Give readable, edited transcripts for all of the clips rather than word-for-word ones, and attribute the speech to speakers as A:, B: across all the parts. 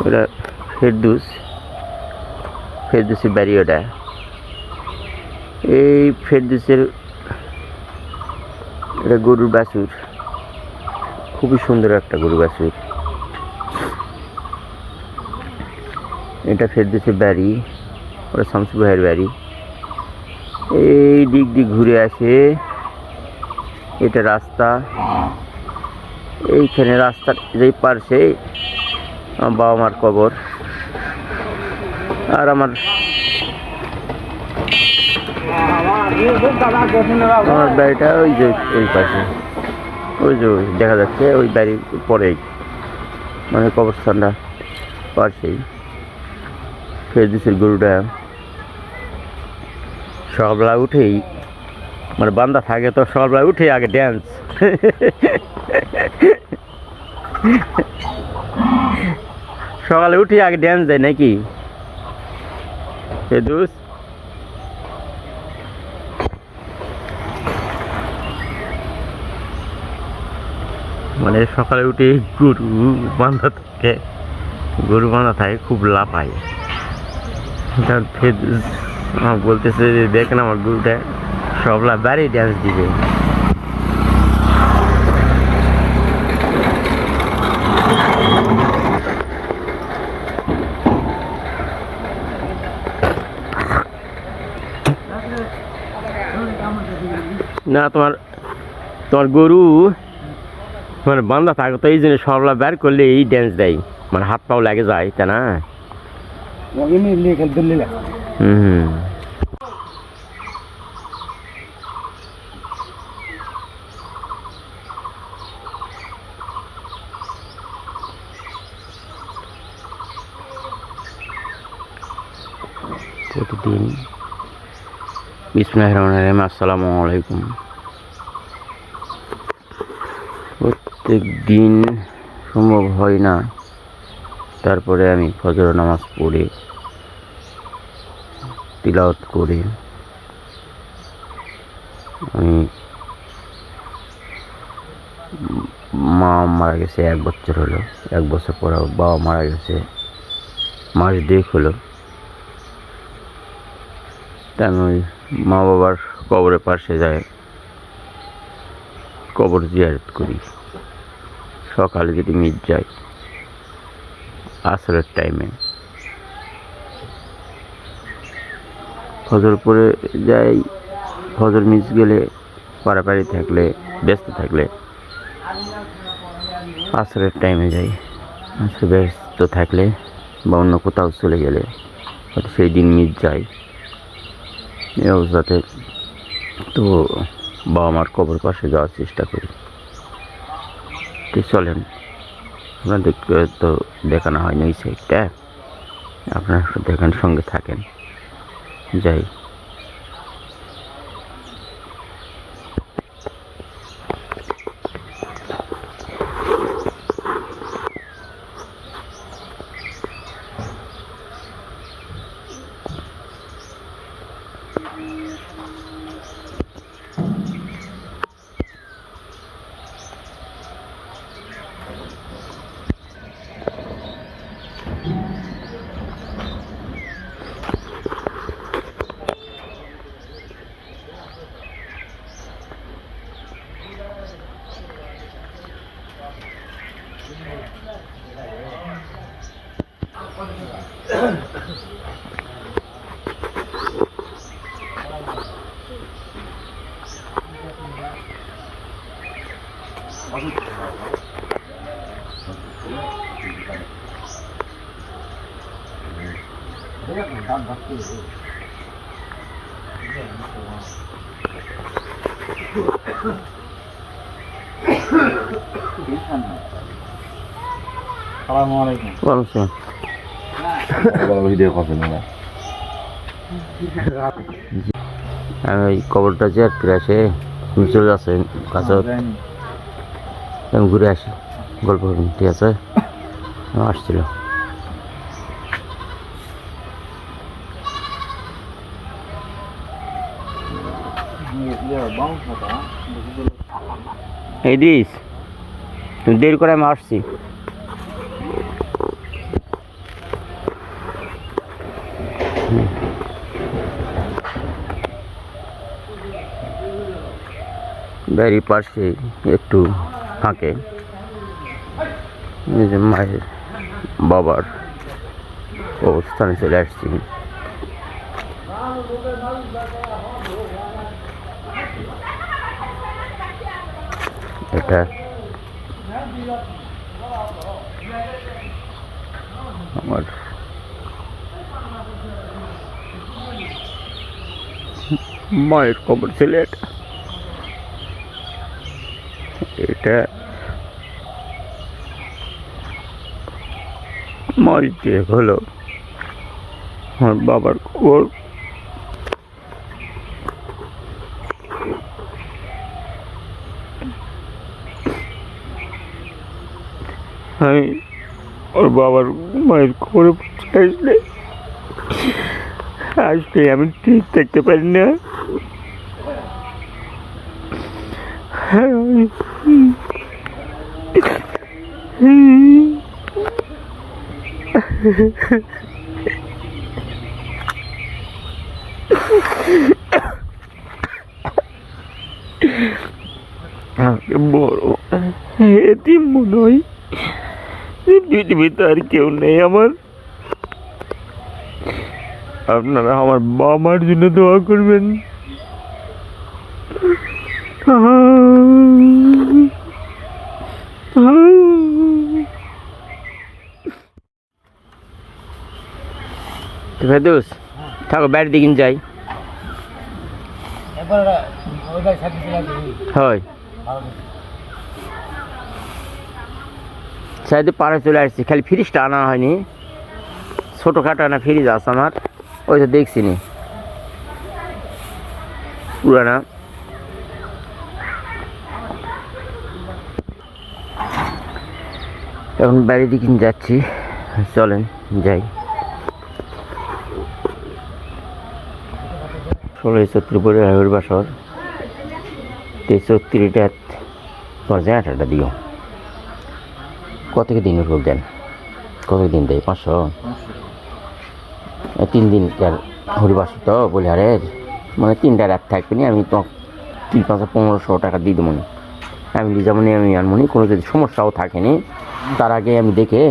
A: ওটা ফেরদৌসি বাড়ি ওটা। এই ফেরদৌসের এটা গরুর বাছুর, খুবই সুন্দর একটা গরুর বাছুর। এটা ফেরদৌসের বাড়ি, ওটা শামসু ভাইয়ের বাড়ি। এই দিক দিয়ে ঘুরে আসে, এটা রাস্তা। এইখানে রাস্তার যেই পাশে আমার বাবা মার কবর। আর আমার বাড়িটা ওই যে ওই পাশে, ওই যে দেখা যাচ্ছে ওই বাড়ির পরেই, মানে কবরস্থানটা পাশেই। ফেরদৌসের গরুটা সকালবেলা উঠেই, মানে বান্দা থাকে তো সকালবেলা উঠেই আগে ড্যান্স। সকালে উঠে আগে ড্যান্স দেয় নাকি ফেরদৌস? মানে সকালে উঠে গরু বান্ধা থাকে, খুব লাফায়। ফেরদৌস বলতেছে যে দেখেন আমার গরুটা সবলা বাড়ি ড্যান্স দিবে। না তোমার গরু মানে বান্ধা থাকে তো, এই জন্য সবলা বের করলে এই ড্যান্স দেয়, মানে হাত পাও লেগে যায়, তাই না? হুম। প্রতিদিন বিসমিল্লাহির রহমানির রহিম। আসসালামু আলাইকুম। প্রত্যেক দিন সম্ভব হয় না, তারপরে আমি ফজর নামাজ পড়ে তিলাওয়াত করে আমি, মা মারা গেছে 1 বছর হলো। 1 বছর পর বাবা মারা গেছে, মাস 2 হলো। তাই আমি ওই মা বাবার কবরের পাশে যাই, কবর জিয়ারত করি। সকালে যদি মিস যায় আসরের টাইমে, ফজর পরে যাই। ফজর মিস গেলে, পাড়াপাড়ি থাকলে, ব্যস্ত থাকলে আসরের টাইমে যাই। আসলে ব্যস্ত থাকলে বা অন্য কোথাও চলে গেলে হয়তো সেই দিন মিস যায়। এই অবস্থাতে তো বাবা মার কবর পাশে যাওয়ার চেষ্টা করি। তো চলেন, আপনাদেরকে তো দেখানো হয়নি এই সাইডটা, আপনারা দেখেন, সঙ্গে থাকেন, যাই। আমি কবরটা যে আসে চলে যাচ্ছে কাছে, আমি ঘুরে আসি, গল্প করুন, ঠিক আছে? আসছিল এই দিস, তুমি দেরি করে আমি আসছি। বাড়ির পাশে একটু ফাঁকে নিজের মায়ের বাবার অবস্থানে চলে আসছি। এটা আমার মায়ের কবর ছিল। এটা মাস দিয়ে হলো আমার বাবার কবর। আমি ওর বাবার মায়ের কবরে আসলে আমি ঠিক থাকতে পারি না। বড় এতিম মনে হয়, পৃথিবীতে আর কেউ নেই আমার। আপনারা আমার বাবার জন্য দোয়া করবেন। ফেরদৌস থাকো, বাড়ির দিকে যাই। হয় সাইডে পাড়ে চলে আসছি, খালি ফ্রিজটা আনা হয়নি। ছোটোখাটো আনা ফ্রিজ আছে আমার, ওই তো দেখছি নি পুরানা। এখন বাড়ির দিকে যাচ্ছি, চলেন যাই। 16 বাসর 33টা পর্যায়ে 8টা দিও। কত দিনের ভোগ দেন? কত দিন দেয়? 500? 3 দিন হরিবাস তো বলে, আরে মানে 3টা রাত থাকবে না। আমি তো 3-5-1500 টাকা দিয়ে দেবো না। আমি যেমন আমি আনমনি, কোনো যদি সমস্যাও থাকেনি তার আগে আমি দেখে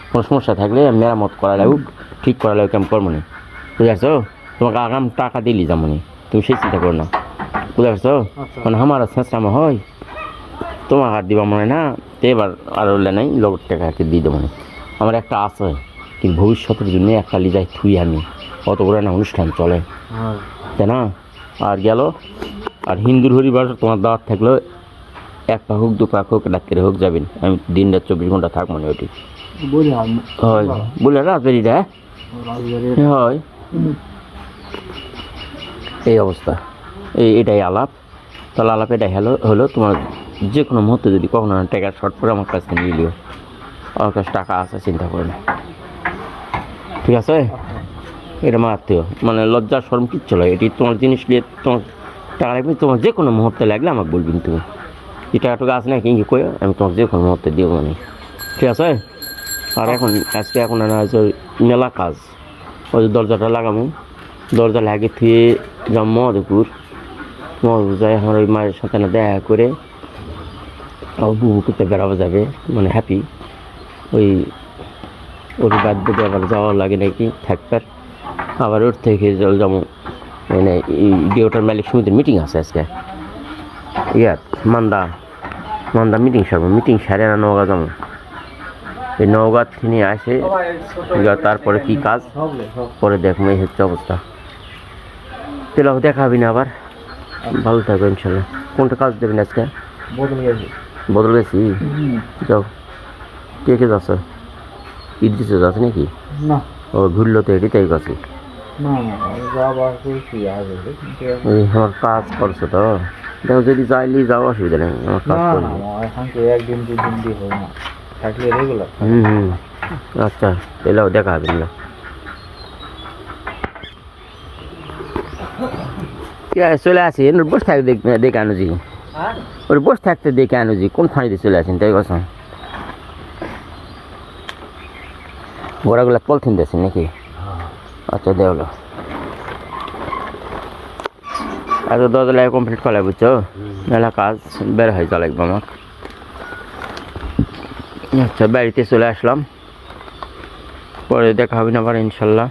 A: কোনো সমস্যা থাকলে মেরামত করা লাগুক, ঠিক করা লাগুক আমি করবো না। বুঝে আসছো? তোমাকে আগাম টাকা দিলি যেমনই, তুমি সেই চিন্তা করো না। বুঝে আসছো? মানে আমার শেষরামা হয়, তোমার হাত দিবা মনে না। তো এবার আর ওলে নাই, লোক টাকা দিয়ে দেবো না। আমার একটা আছে, কিন্তু ভবিষ্যতের জন্য একটা লিজাই থুই আমি। অত করে না অনুষ্ঠান চলে, তাই না? আর গেল আর হিন্দুর হরিবার তোমার দাওয়াত থাকলো, 1 পাক হোক 2 পাক হোক রাত্রে হোক যাবেন। আমি দিনটা 24 ঘন্টা থাকবো না। ওটি হয় বলে রাজবাড়িটা হয় এই অবস্থা। এটাই আলাপ। তাহলে আলাপ এটাই হলো তোমার যে কোনো মুহূর্তে যদি কখনো টাকা শর্ট করে আমার কাছ থেকে নিয়ে নিও। আমার কাছে টাকা আছে, চিন্তা করে না, ঠিক আছে? এটা আমার আত্মীয়, মানে লজ্জা শরম কিচ্ছু নয়। এটি তোমার জিনিস নিয়ে তোমার টাকা লাগবে, তোমার যে কোনো মুহূর্তে লাগলে আমাকে বলবেন। তুমি এই টাকাটুকু আছে না কিংকি কই, আমি তোমাকে যে কোনো মুহূর্তে দিব মানে, ঠিক আছে? আর এখন এখন আছে মেলা কাজ। ওই যে দরজাটা লাগাবো, দরজা লাগিয়ে থুয়ে যাও মধুপুর যাই। আমার ওই মায়ের সাথে না দেখা করে বুবু করতে বেড়াবো যাবে, মানে হ্যাপি। ওই ওর বাদ দিয়ে আবার যাওয়া লাগে নাকি থাকবার। আবার ওর থেকে জল যাবো, মানে এই ডিওটার মালিক সমিতির মিটিং আছে আজকে মান্দা মিটিং সারবো। মিটিং সারে না নওগাঁ যাবো। এই নওগাঁ থেকে আসে তারপরে কি কাজ পরে দেখবো। এই হচ্ছে অবস্থা। তেলাও দেখাবি না আবার। ভালো থাকবে ইনশাল্লাহ। কোনটা কাজ দেবেন আজকে? বদল গেছি। যাও, কে কে যাচ্ছে? ইদ্রিসে যাচ্ছে নাকি?
B: না,
A: ও ঘুরলো তো এটি তাই কাছে। আমার কাজ করছো তো, দেখো যদি যাইলি যাও, অসুবিধা নেই। আমার কাজ করবো।
B: একদিন 2 দিন দিয়ে হবে না, থাকলে রেগুলার।
A: আচ্ছা, এলাও দেখা হবে না। চলে আসেন, ওর বসে থাকতে দেখে আনুজি। ওর বসে থাকতে দেখে আনুজি, কোন ফাঁড়িতে চলে আসেন তাই কথা। ঘোড়াগুলা পলিথিন দিয়েছেন নাকি? আচ্ছা দেওয়া এত দরজা লাগে কমপ্লিট করা বুঝছো মেলা কাজ বের হয়ে যা লাগবে আমার আচ্ছা বাড়িতে চলে আসলাম পরে দেখা হবে না আবার ইনশাল্লাহ